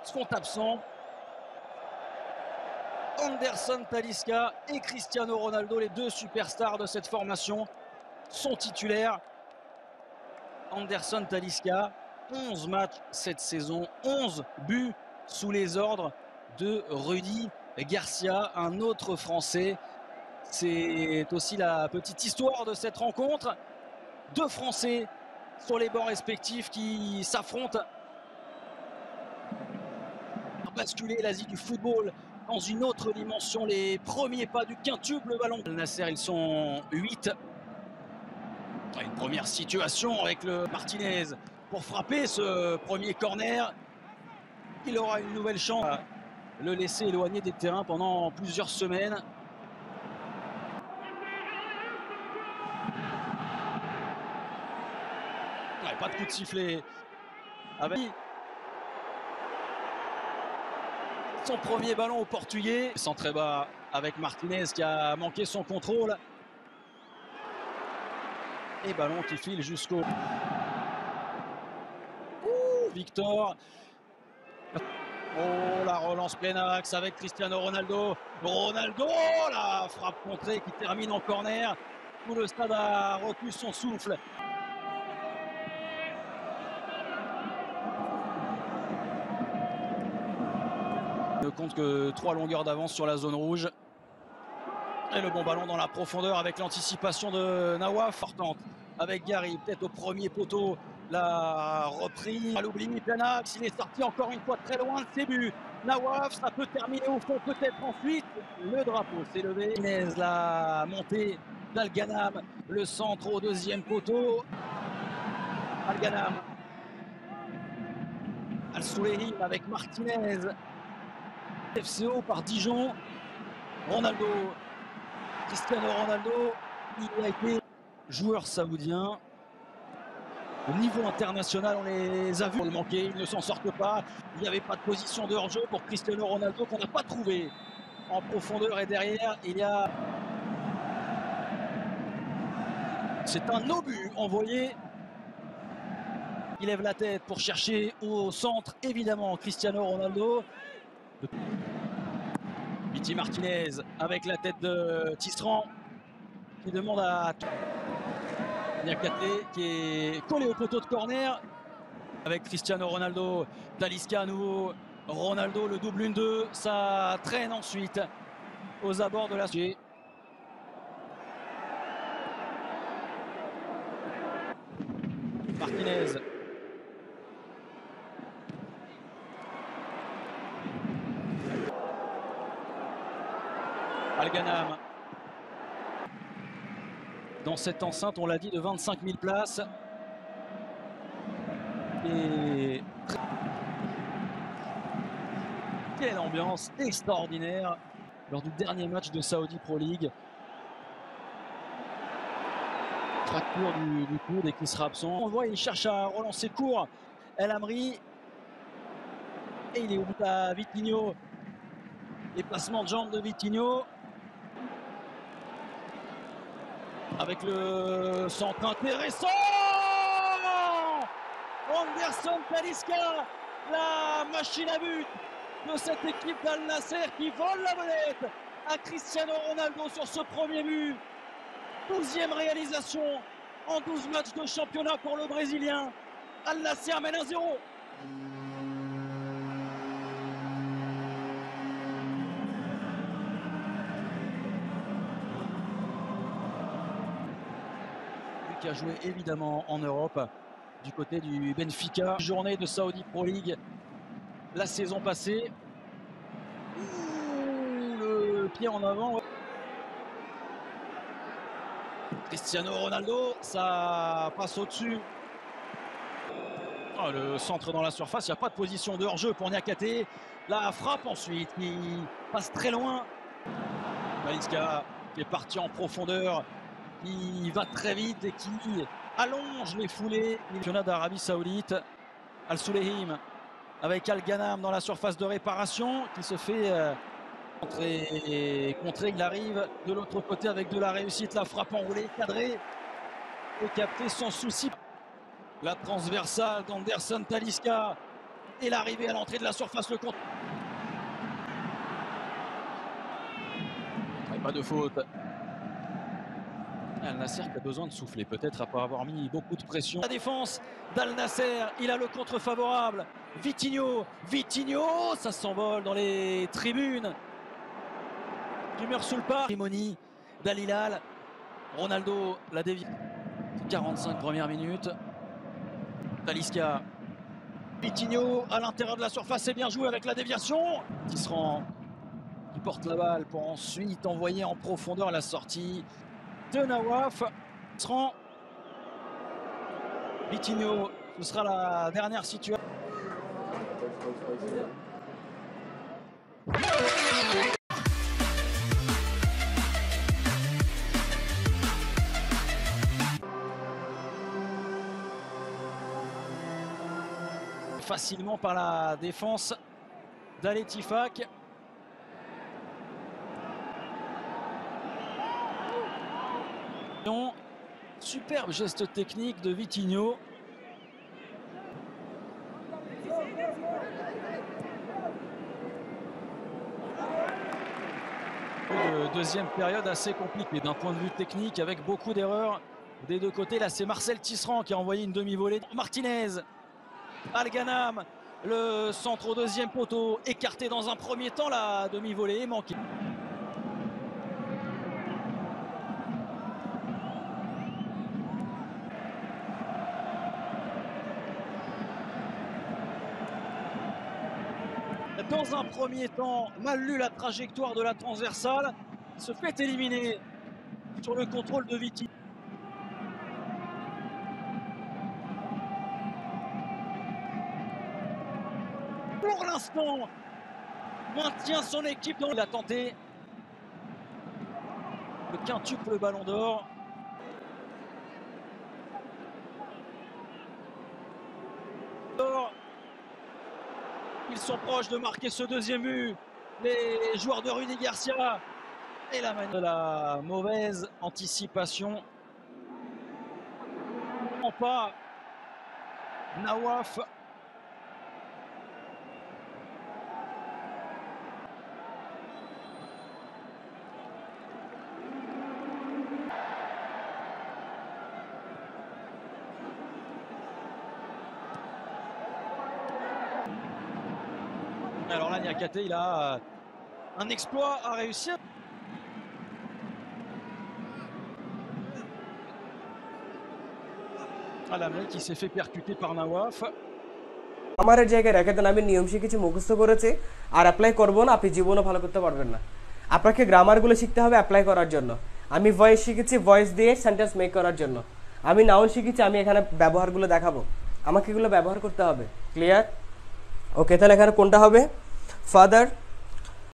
sont absents. Anderson Talisca et Cristiano Ronaldo, les deux superstars de cette formation, sont titulaires. Anderson Talisca, 11 matchs cette saison, 11 buts sous les ordres de Rudy Garcia, un autre Français. C'est aussi la petite histoire de cette rencontre. Deux Français sur les bancs respectifs qui s'affrontent. Basculer l'Asie du football dans une autre dimension, les premiers pas du quintuple ballon. Al Nasser, ils sont 8. Une première situation avec le Martinez pour frapper ce premier corner. Il aura une nouvelle chance à le laisser éloigner des terrains pendant plusieurs semaines. Ouais, pas de coup de sifflet avec son premier ballon au Portugais. Centré bas avec Martinez qui a manqué son contrôle. Et ballon qui file jusqu'au... Victor. Oh, la relance plein axe avec Cristiano Ronaldo. Ronaldo, la frappe contrée qui termine en corner. Tout le stade a retenu son souffle. Ne compte que 3 longueurs d'avance sur la zone rouge. Et le bon ballon dans la profondeur avec l'anticipation de Nawaf. Fortante avec Gary, peut-être au premier poteau. La reprise à l'oubli, plein axe. Il est sorti encore une fois très loin de ses buts. Nawaf, ça peut terminer au fond peut-être ensuite. Le drapeau s'est levé. Inez, la montée d'Al-Ghanam. Le centre au deuxième poteau. Al-Ghanam. Al-Soulehim avec Martinez. FCO par Dijon. Ronaldo. Cristiano Ronaldo, il a été joueur saoudien. Au niveau international, on les a vus le manquer, ils ne s'en sortent pas. Il n'y avait pas de position de hors-jeu pour Cristiano Ronaldo qu'on n'a pas trouvé en profondeur et derrière. Il y a... C'est un obus envoyé. Il lève la tête pour chercher au centre, évidemment, Cristiano Ronaldo. Piti Martinez avec la tête de Tisserand qui demande à Niakate qui est collé au poteau de corner avec Cristiano Ronaldo. Talisca à nouveau. Ronaldo, le double 1-2. Ça traîne ensuite aux abords de la... Martinez. Al-Ghanam. Dans cette enceinte, on l'a dit, de 25 000 places. Et quelle ambiance extraordinaire lors du dernier match de Saudi Pro League. Fracture du coude et qui sera absent. On voit, il cherche à relancer court El Amri. Et il est au bout à Vitinho. Les placements de jambes de Vitinho. Avec le centre intéressant. Anderson Talisca, la machine à but de cette équipe d'Al Nasser qui vole la vedette à Cristiano Ronaldo sur ce premier but. 12e réalisation en 12 matchs de championnat pour le Brésilien. Al Nasser mène 1-0. Qui a joué évidemment en Europe du côté du Benfica. Journée de Saudi Pro League la saison passée. Ouh, le pied en avant. Cristiano Ronaldo, ça passe au-dessus. Oh, le centre dans la surface, il n'y a pas de position de hors-jeu pour Niakate. La frappe ensuite, qui passe très loin. Talisca qui est parti en profondeur, qui va très vite et qui allonge les foulées. Championnat d'Arabie Saoudite. Al-Soulehim avec Al-Ghanam dans la surface de réparation qui se fait contrer. Il arrive de l'autre côté avec de la réussite. La frappe enroulée, cadrée et captée sans souci. La transversale d'Anderson Talisca Et l'arrivée à l'entrée de la surface, le compte. Pas de faute. Al Nasser qui a besoin de souffler, peut-être après avoir mis beaucoup de pression. La défense d'Al Nasser, il a le contre favorable. Vitinho, ça s'envole dans les tribunes. Rumeur sous le pas. Cérémonie d'Al Hilal. Ronaldo la dévie. 45 premières minutes. Talisca. Vitinho à l'intérieur de la surface, c'est bien joué avec la déviation. Tisserand qui porte la balle pour ensuite envoyer en profondeur la sortie de Nawaf. Tisserand. Vitinho, ce sera la dernière situation. Facilement par la défense d'Al Ettifaq. Superbe geste technique de Vitinho. Deuxième période assez compliquée d'un point de vue technique avec beaucoup d'erreurs des deux côtés. Là c'est Marcel Tisserand qui a envoyé une demi-volée. Martinez, Al Ghanam, le centre au deuxième poteau, écarté dans un premier temps, la demi-volée est manquée. Dans un premier temps, mal lu la trajectoire de la transversale, se fait éliminer sur le contrôle de Vitinho. Pour l'instant, maintient son équipe. Il a tenté le quintuple ballon d'or. Ils sont proches de marquer ce deuxième but. Les joueurs de Rudy Garcia. Et la manière de la mauvaise anticipation. Pas Nawaf. Alors là, Niakate, il a un exploit à réussir. Alamel qui s'est fait percuter par Nawaf. আমার জায়গায় রেখে দেন, আমি নিয়ম শিখেছি, মুখস্থ করেছি, আর অ্যাপ্লাই করবো না, আপনি জীবনও ভালো করতে পারবেন না। আপনাকে গ্রামারগুলো শিখতে হবে অ্যাপ্লাই করার জন্য। আমি ভয়েস শিখেছি, ভয়েস দিয়ে সেন্টেন্স মেক করার জন্য। আমি নাউন শিখেছি, আমি এখানে ব্যবহারগুলো দেখাবো, আমাকে এগুলো ব্যবহার করতে হবে। ক্লিয়ার? ওকে, তাহলে এখানে কোনটা হবে? ফাদার